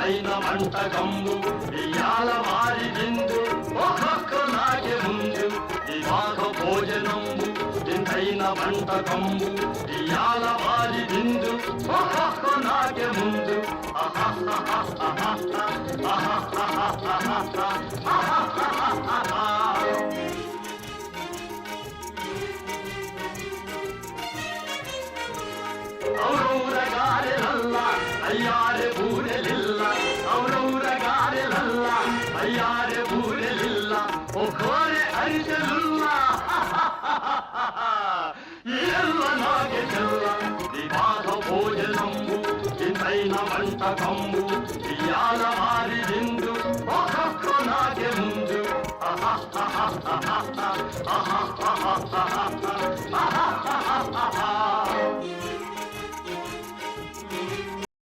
ఇంతైన వంటకంబు ఇయాల వారి విందు ఒక్కొక్క నాకే ముందు వివాహ భోజనంబు ఇంతైన వంటకంబు ఇయాల వారి విందు ఒక్కొక్క నాకే ముందు ఔరౌరగారెలల్ల అయ్యారె బూరెలిల్ల ఔరౌరగారెలల్ల అయ్యారె బూరెలిల్ల ఒక్కోరె అరిసెలుల్ల ఎల్ల నాగే చెల్ల వివాహ భోజనంబు ఇంతైన వంటకంబు ఇయాల వారి విందు ఒక్కొక్క నాగే ముందు